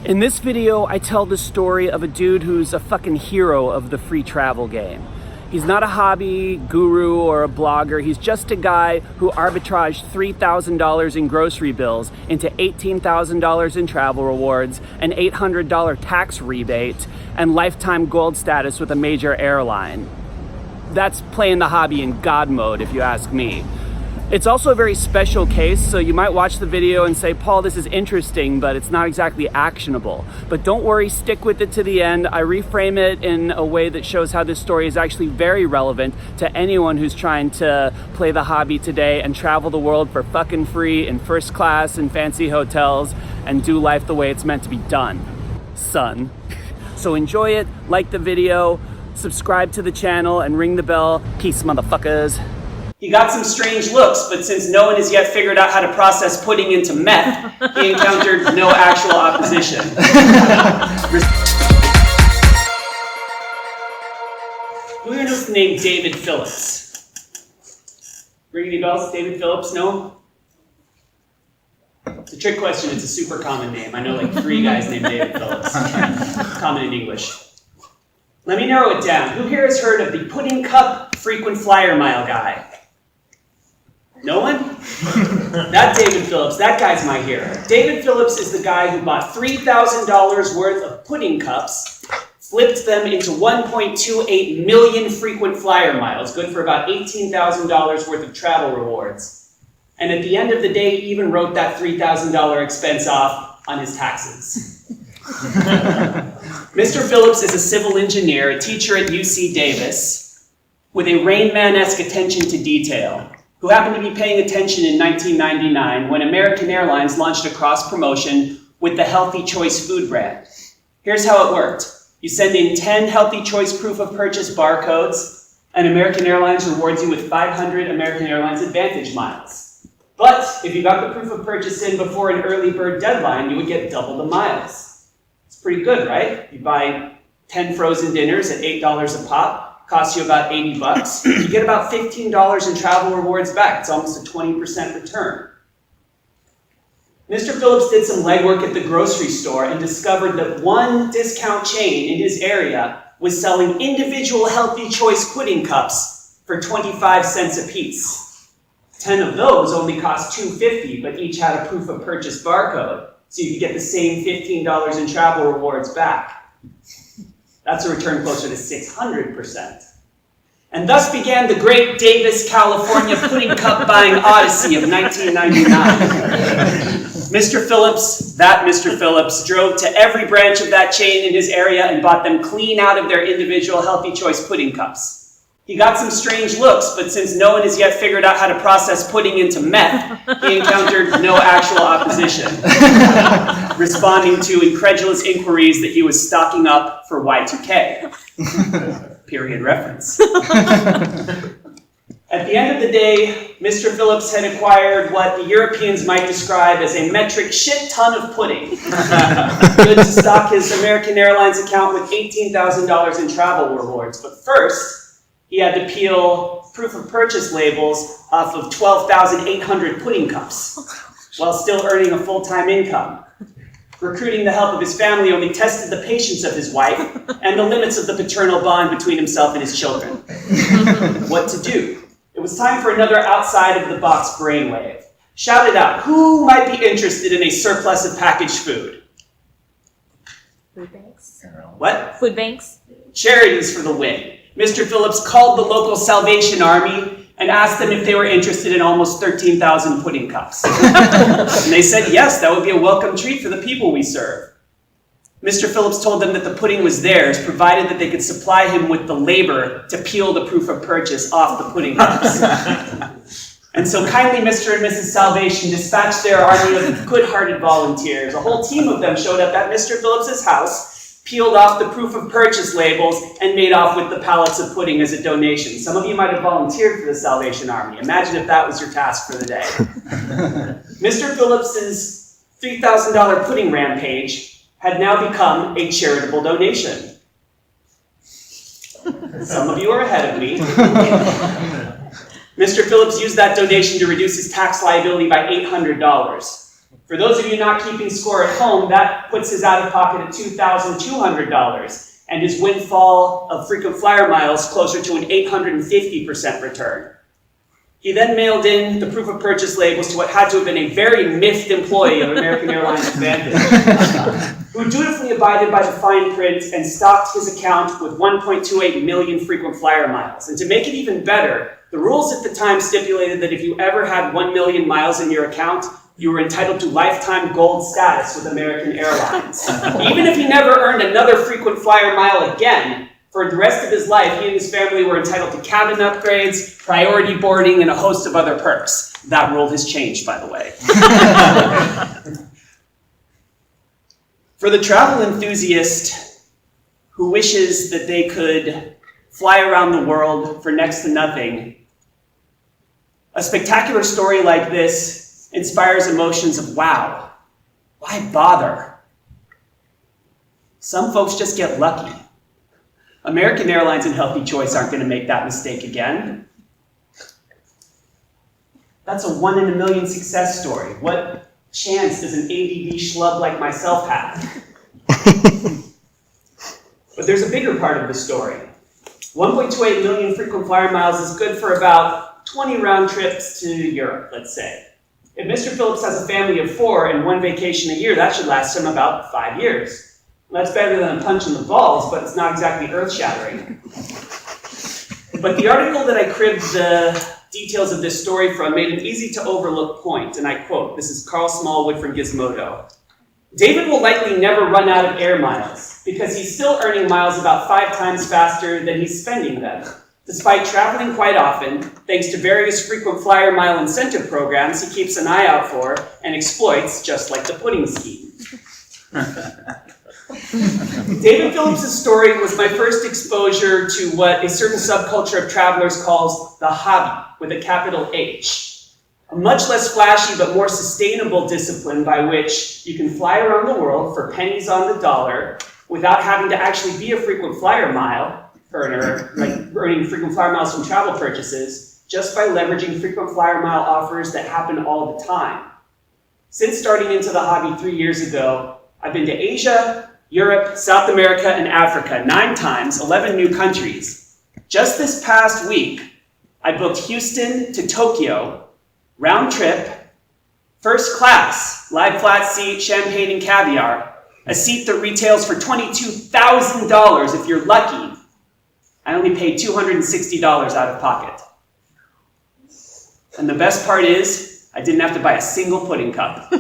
In this video, I tell the story of a dude who's a fucking hero of the free travel game. He's not a hobby guru or a blogger. He's just a guy who arbitraged $3,000 in grocery bills into $18,000 in travel rewards, an $800 tax rebate, and lifetime gold status with a major airline. That's playing the hobby in God mode, if you ask me. It's also a very special case, so you might watch the video and say, Paul, this is interesting, but it's not exactly actionable. But don't worry, stick with it to the end. I reframe it in a way that shows how this story is actually very relevant to anyone who's trying to play the hobby today and travel the world for fucking free in first class in fancy hotels and do life the way it's meant to be done, son. So enjoy it, like the video, subscribe to the channel, and ring the bell. Peace, motherfuckers. He got some strange looks, but since no one has yet figured out how to process pudding into meth, he encountered no actual opposition. Who here knows the name David Phillips? Ring any bells? David Phillips? No? It's a trick question. It's a super common name. I know like 3 guys named David Phillips. Common in English. Let me narrow it down. Who here has heard of the pudding cup frequent flyer mile guy? No one? That David Phillips, that guy's my hero. David Phillips is the guy who bought $3,000 worth of pudding cups, flipped them into 1.28 million frequent flyer miles, good for about $18,000 worth of travel rewards. And at the end of the day, he even wrote that $3,000 expense off on his taxes. Mr. Phillips is a civil engineer, a teacher at UC Davis, with a Rain Man-esque attention to detail, who happened to be paying attention in 1999 when American Airlines launched a cross-promotion with the Healthy Choice food brand. Here's how it worked. You send in 10 Healthy Choice proof of purchase barcodes, and American Airlines rewards you with 500 American Airlines Advantage miles. But if you got the proof of purchase in before an early bird deadline, you would get double the miles. It's pretty good, right? You buy 10 frozen dinners at $8 a pop, costs you about 80 bucks. You get about $15 in travel rewards back. It's almost a 20% return. Mr. Phillips did some legwork at the grocery store and discovered that one discount chain in his area was selling individual Healthy Choice pudding cups for 25 cents a piece. 10 of those only cost $2.50, but each had a proof of purchase barcode, so you could get the same $15 in travel rewards back. That's a return closer to 600%. And thus began the great Davis, California pudding cup buying odyssey of 1999. Mr. Phillips, drove to every branch of that chain in his area and bought them clean out of their individual Healthy Choice pudding cups. He got some strange looks, but since no one has yet figured out how to process pudding into meth, he encountered no actual opposition, responding to incredulous inquiries that he was stocking up for Y2K. Period reference. At the end of the day, Mr. Phillips had acquired what the Europeans might describe as a metric shit ton of pudding. Good to stock his American Airlines account with $18,000 in travel rewards. But first, he had to peel proof of purchase labels off of 12,800 pudding cups while still earning a full-time income. Recruiting the help of his family only tested the patience of his wife and the limits of the paternal bond between himself and his children. What to do? It was time for another outside-of-the-box brainwave. Shout it out. Who might be interested in a surplus of packaged food? Food banks. What? Food banks. Charities for the win. Mr. Phillips called the local Salvation Army and asked them if they were interested in almost 13,000 pudding cups. And they said yes, that would be a welcome treat for the people we serve. Mr. Phillips told them that the pudding was theirs, provided that they could supply him with the labor to peel the proof of purchase off the pudding cups. And so kindly Mr. and Mrs. Salvation dispatched their army of good-hearted volunteers. A whole team of them showed up at Mr. Phillips's house, peeled off the proof of purchase labels, and made off with the pallets of pudding as a donation. Some of you might have volunteered for the Salvation Army. Imagine if that was your task for the day. Mr. Phillips's $3,000 pudding rampage had now become a charitable donation. Some of you are ahead of me. Mr. Phillips used that donation to reduce his tax liability by $800. For those of you not keeping score at home, that puts his out-of-pocket at $2,200 and his windfall of frequent flyer miles closer to an 850% return. He then mailed in the proof of purchase labels to what had to have been a very miffed employee of American Airlines Advantage, who dutifully abided by the fine print and stocked his account with 1.28 million frequent flyer miles. And to make it even better, the rules at the time stipulated that if you ever had 1 million miles in your account, you were entitled to lifetime gold status with American Airlines. Even if he never earned another frequent flyer mile again, for the rest of his life, he and his family were entitled to cabin upgrades, priority boarding, and a host of other perks. That rule has changed, by the way. For the travel enthusiast who wishes that they could fly around the world for next to nothing, a spectacular story like this inspires emotions of, wow, why bother? Some folks just get lucky. American Airlines and Healthy Choice aren't going to make that mistake again. That's a 1 in a million success story. What chance does an ADD schlub like myself have? But there's a bigger part of the story. 1.28 million frequent flyer miles is good for about 20 round trips to Europe, let's say. If Mr. Phillips has a family of 4 and 1 vacation a year, that should last him about 5 years. That's better than a punch in the balls, but it's not exactly earth-shattering. But the article that I cribbed the details of this story from made an easy-to-overlook point, and I quote, this is Karl Smallwood from Gizmodo. David will likely never run out of air miles, because he's still earning miles about 5 times faster than he's spending them, despite traveling quite often, thanks to various frequent flyer mile incentive programs he keeps an eye out for and exploits, just like the pudding scheme. David Phillips' story was my first exposure to what a certain subculture of travelers calls the hobby, with a capital H. A much less flashy but more sustainable discipline by which you can fly around the world for pennies on the dollar without having to actually be a frequent flyer mile earner, like earning frequent flyer miles from travel purchases, just by leveraging frequent flyer mile offers that happen all the time. Since starting into the hobby 3 years ago, I've been to Asia, Europe, South America, and Africa 9 times, 11 new countries. Just this past week, I booked Houston to Tokyo, round trip, first class, live flat seat, champagne and caviar, a seat that retails for $22,000 if you're lucky. I only paid $260 out of pocket. And the best part is, I didn't have to buy a single pudding cup.